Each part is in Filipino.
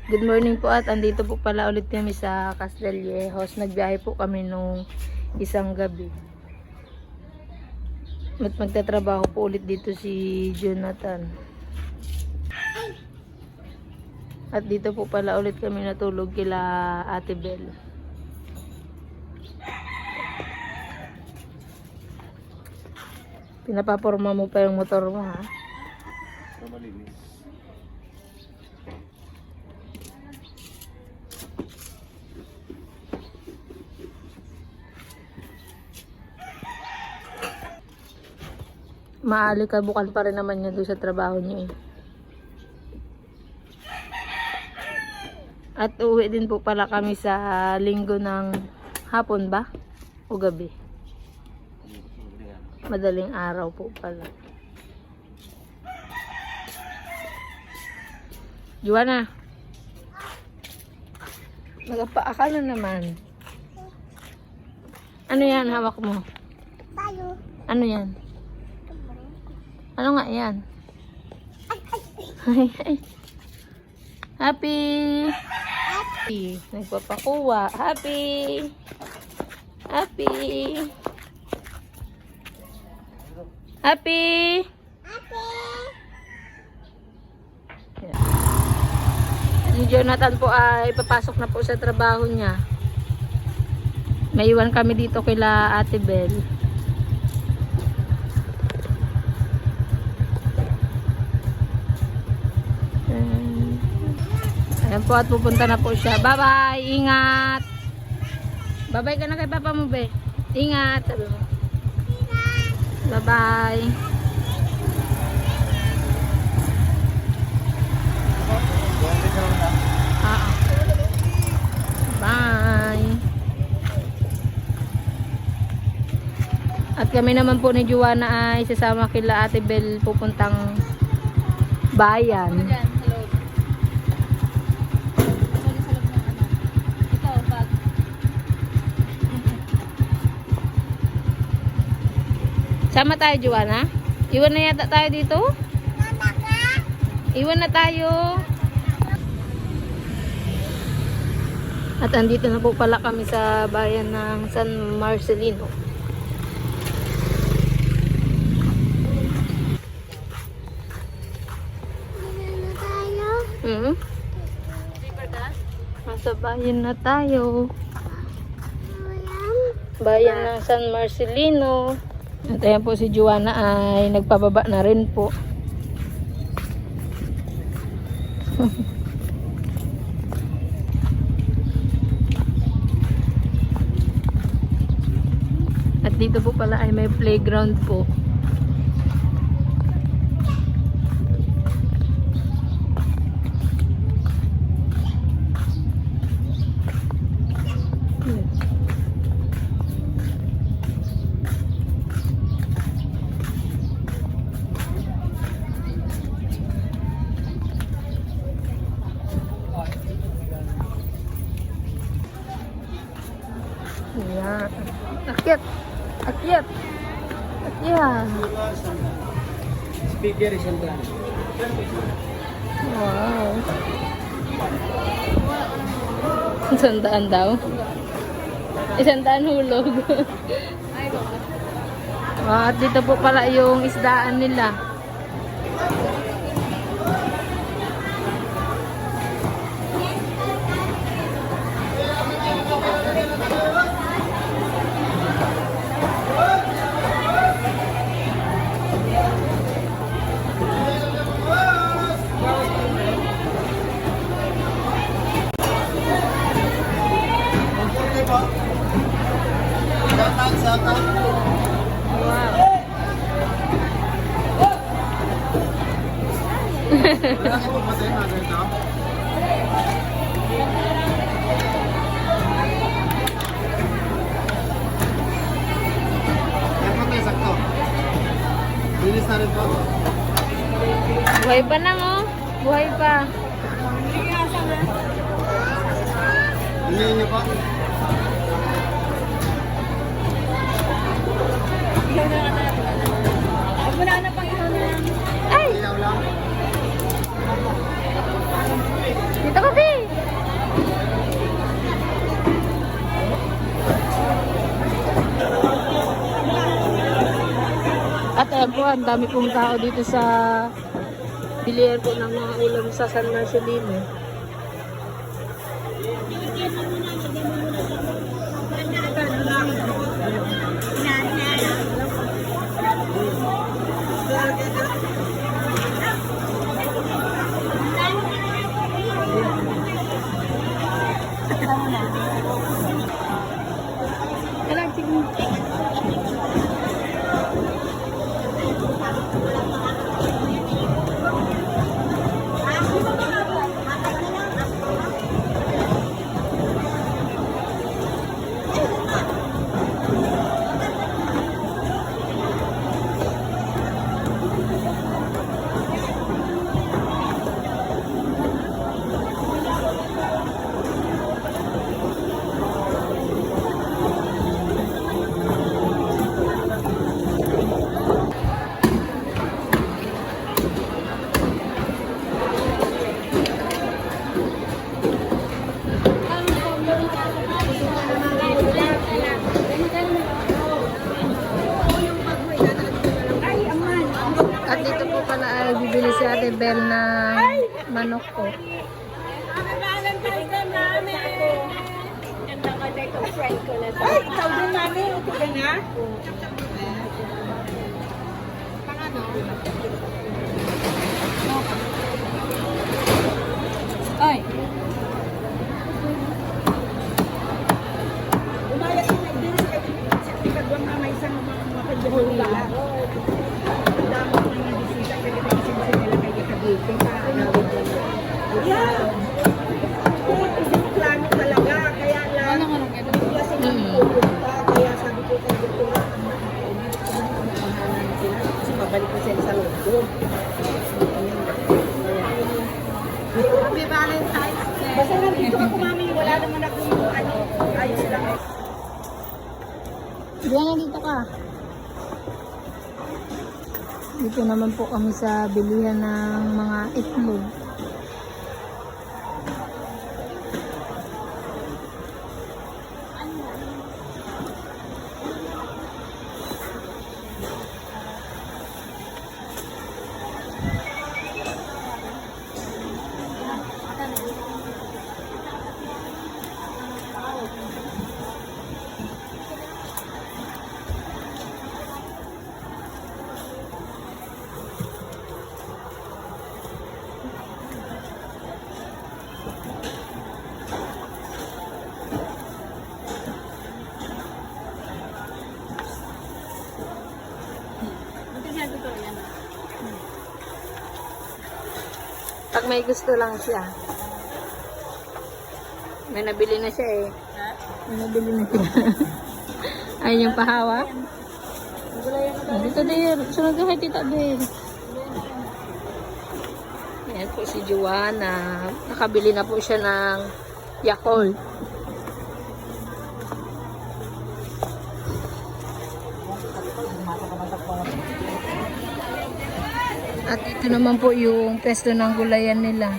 Good morning po at andito po pala ulit kami sa Castillejos. Nagbiyahe po kami nung isang gabi. At magtatrabaho po ulit dito si Jonathan. At dito po pala ulit kami natulog kila Ate Bel. Pinapaporma mo pa yung motor mo, ha? Malinis. Maalikabukan pa rin naman niya doon sa trabaho niyo, eh. At uwi din po pala kami sa linggo ng hapon ba? O gabi? Madaling araw po pala. Juana, nagpaaka na naman. Ano yan hawak mo? Tayo. Ano yan? Ano nga yan? Ay, ay. Happy! Happy! Nagpapakuha. Happy! Happy! Happy! Si Jonathan po ay papasok na po sa trabaho niya. May iwan kami dito kila Ate Bel. Ayan po at pupunta na po siya. Bye bye! Ingat! Bye bye ka na kay papa mo, be. Ingat! Sabi mo. Bye bye! Bye! At kami naman po ni Juana ay sasama kila Ate Bel pupuntang bayan. Sama tayo, Juana. Iwan na yata tayo dito. Iwan na tayo. At andito na po pala kami sa bayan ng San Marcelino. Nasa bayan na tayo. Bayan ng San Marcelino. At ayan po si Juana ay nagpababa na rin po. At dito po pala ay may playground po. Ayan. Akyat. Akyat. Akyat. Speaker isang daan. Wow. Isang daan daw. Isang daan hulog. At dito po pala yung isdaan nila. Linis na rin po. Buhay pa nang, oh. Buhay pa. Hindi niyo po. Wala na pang ihaw na lang. Ay! Ilaw lang. Dito kasi. ang dami pong tao dito sa bilihan po ng mga ulam sa San Marcelino. At dito po pala ay bibili si Ate Bel ng manok po. Ay, ikaw din mami. Okay ka na? Ay! Umayat ko na din sa ikagwang na may isang mapagbuhol nila. Damot na nga bisita kasi kasi nila kay Kagite. Yeah. Isip plano talaga. Kaya lang. Kasi pupunta. Kaya sabi ko kay Victoria, kasi mabalik ko sila sa loob. Happy Valentine's Day. Basta nandito ako mami. Wala naman akong ayos lang. Diyan dito ka. Dito naman po kami sa bilihan ng mga itlog. Pag may gusto lang siya. May nabili na siya eh. May nabili na siya. Ayun yung pahawak. Dito din. Sunod ka kay Tita din. Ayan po si Joanna. Nakabili na po siya ng Yakult. At ito naman po yung pesto ng gulayan nila.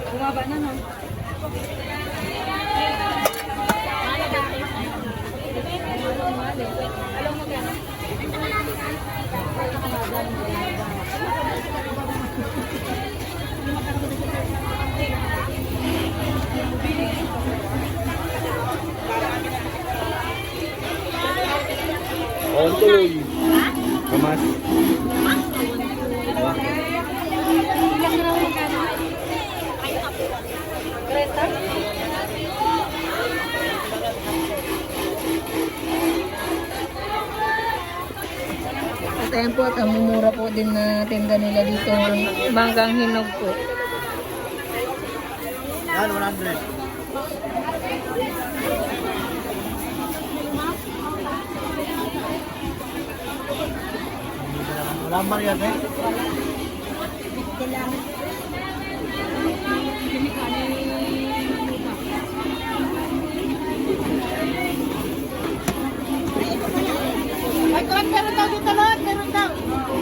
Bumaba na no? Oh, tuloy. Kamas. At ayan po, at ang mumura po din na tinda nila dito, manggang hinog po. Yan, 100. Wala ba yan eh? meron daw dito, Lord. Meron daw.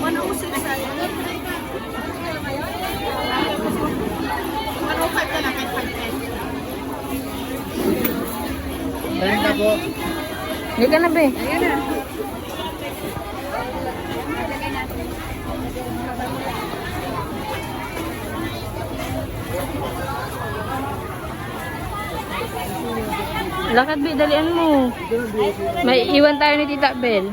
106 sa iyo. 105 ka lang kahit 5 pesos. Ayun na po. Hindi ka na, be. Ayan na. Lakad, be. Dalian mo. May iwan tayo ni Tita Bel.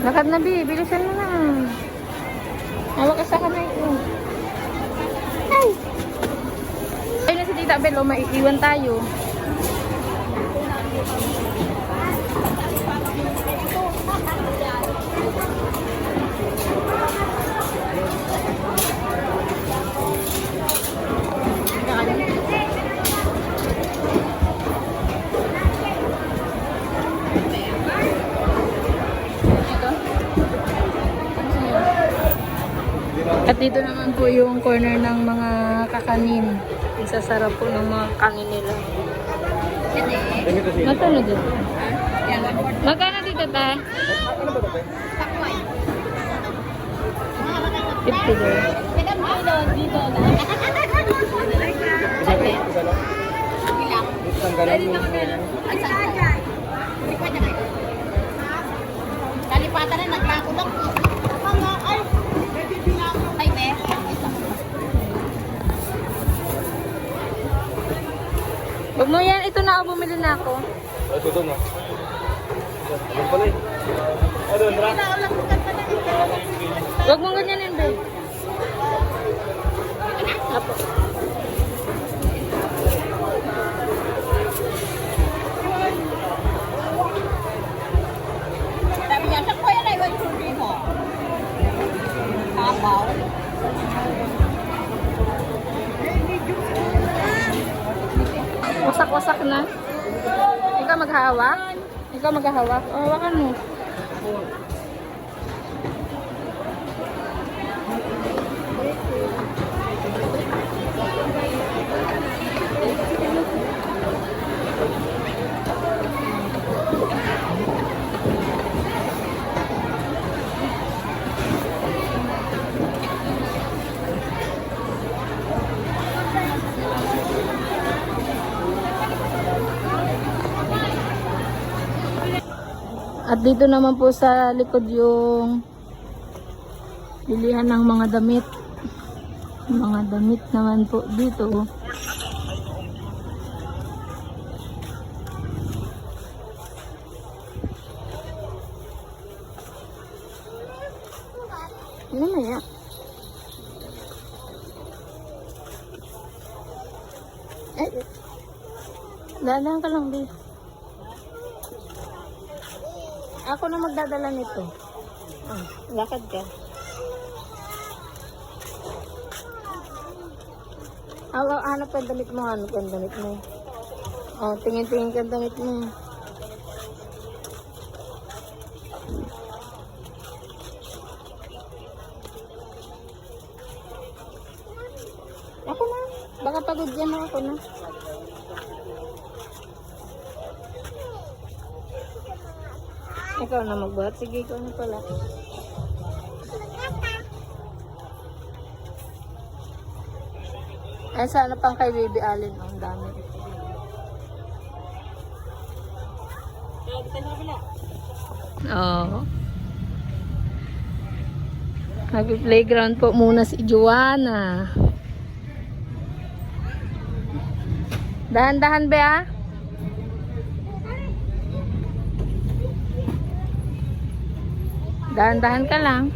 Lakad na, be. Bilisan mo na. Hawak ka sa kamay ko. Ay! Ayun na si Tita Bel, oh, maiiwan tayo. At dito naman po yung corner ng mga kakanin. Isasarap po ng mga kanin nila. Magkano dito? Magkano dito, ta? $50. Kalipatan na nagkakulong. Ay, be. Huwag mo yan. Ito na ako. Bumili na ako. Ay, ito na. Ayun pala eh. Ayun, Ra. Huwag mong ganyanin, be. Apo. Sabi niya, saan ko yan ay iwan susi mo? Abaw. Wasak-wasak na. Ikaw maghahawak? Ikaw maghahawak? O, hawakan mo. At dito naman po sa likod yung bilihan ng mga damit. Mga damit naman po dito. Ano na yan? Eh, dahan ka lang, babe. Ako na magdadala nito. Lakad ka. Hanap ka damit mo. Hanap ka damit mo. Oh, tingin-tingin ka damit mo. Ako na. Baka pagod yan ako na. Ikaw na magbuhat. Sige, ikaw na pala. Ay, sana pang kay Baby Allen. Ang dami. Oo. Happy playground po muna si Joanna. Dahan-dahan ba ah? Dahan-dahan ka lang.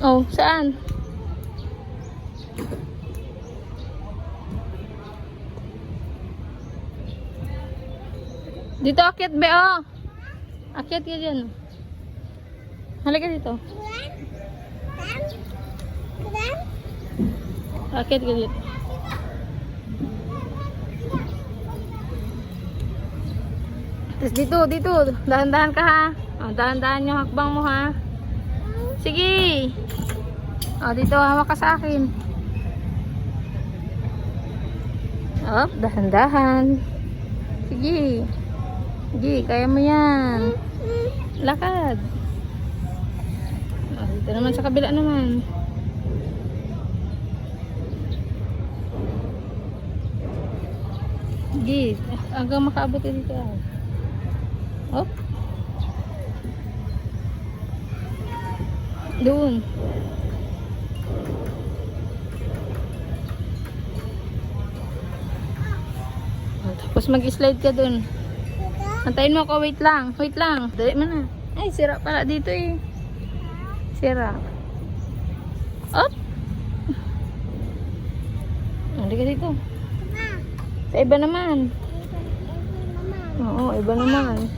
Oh, saan? Dito akyat be, oh. Akyat ka dyan. Halika dito. Akit ka dito. Tapos dito. Dahan-dahan ka ha. O, dahan-dahan yung hakbang mo ha. Sige. O, dito hawak ka sa akin. O, dahan-dahan. Sige. Sige, kaya mo yan. Lakad. O, dito naman sa kabila naman. Sige. Hanggang makaabot dito. Oh. Doon. Tapos mag-slide ka doon. Antayin mo ako, wait lang. Dali mo na. Ay, sira pala dito eh. Sira. Up. Hindi ka dito. Sa iba naman. Oo, iba naman.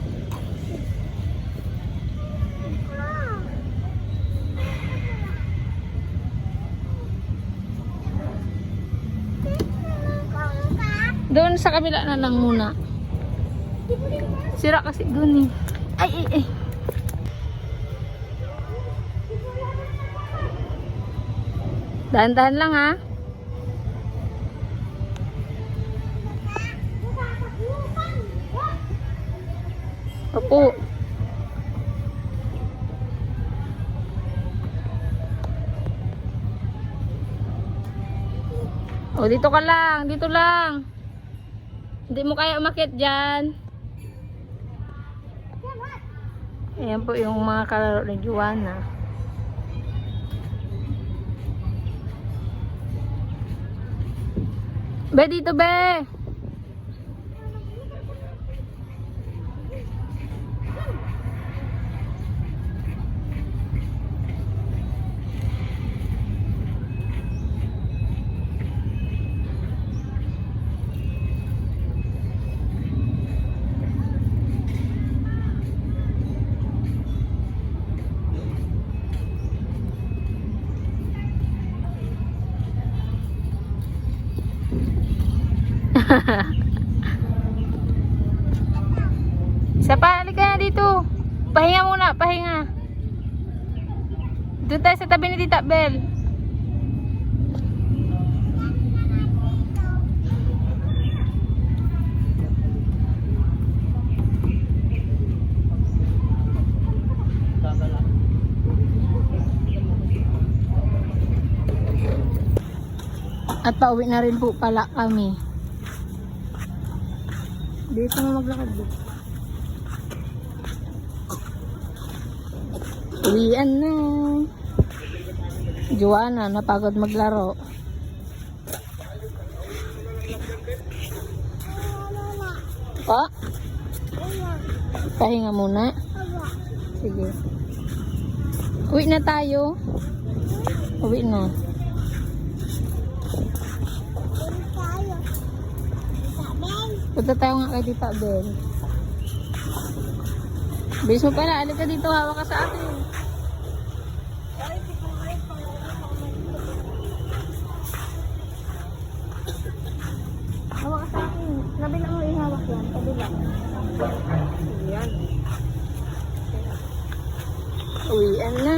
Doon sa kabila na lang muna. Sira kasi doon eh. Ay. Dahan-dahan lang ha. Opo. O, dito ka lang. Dito lang. Hindi mo kaya umakyat dyan. Ayan po yung mga kalaro ni Joanna. Be, dito be. Isa pa, halika na dito. Pahinga muna, pahinga. Doon tayo sa tabi ni Tita Bel. At pauwi na rin po pala kami. Dito mo maglakad dito. Uwian na. Joanna, napagod maglaro. Pa? Pahinga muna. Sige. Uwi na tayo. Uwi na. Punta tayo nga kay Tita Bel. Bilis mo pala, alin ka dito, hawak ka sa akin. Hawak ka sa akin. Sabi lang mo ihawak yan, sabi lang. Yan. Uwian na.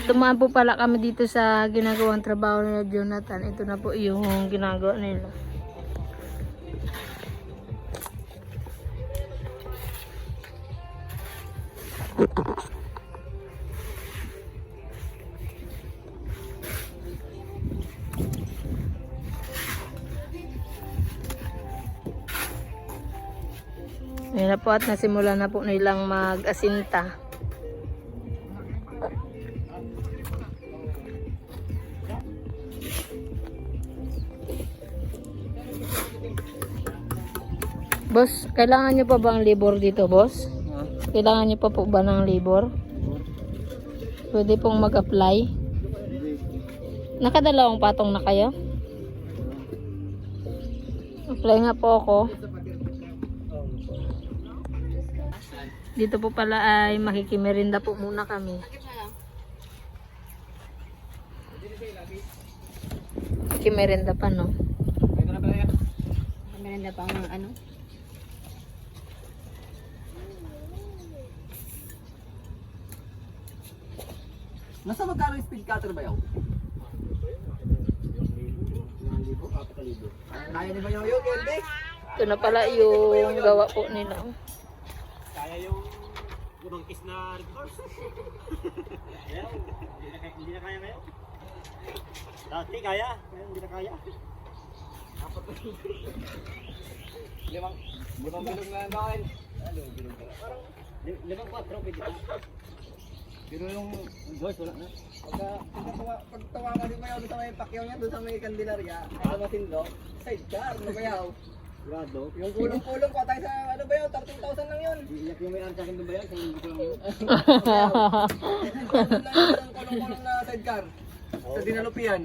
dumaan po pala kami dito sa ginagawang trabaho nila Jonathan. Ito na po yung ginagawa nila. Ayan na po at nasimula na po nilang mag-asinta. Boss, kailangan nyo pa bang labor dito, boss? Kailangan nyo pa po ba ng labor? Pwede pong mag-apply. Nakadalawang patong na kayo? Apply nga po ako. Dito po pala ay makikimerinda po muna kami. Makikimerinda pa, no? Merenda pa ang ano? Nasa magkano yung speed cutter ba yun? Kaya ni ba yun yun, Kelby? Ito na pala yung gawa po nila. Kaya yung limang kiss na red horse. Hindi na kaya ngayon. Dati kaya, ngayon hindi na kaya. Limang bilog na gawin. Parang limang 4 pwede pa. Pero yung voice wala na. Pag tawagan din bayaw doon sa may pakyaw niya, doon sa may kandilarya, sa matindog, sidecar, ano bayaw? Grado. Yung kulong-kulong pa tayo sa ano bayaw, 13,000 lang yun. Iyak yung may sa akin doon bayaw, sa hindi ko lang yun. Kulong-kulong na sidecar, sa dinalupian.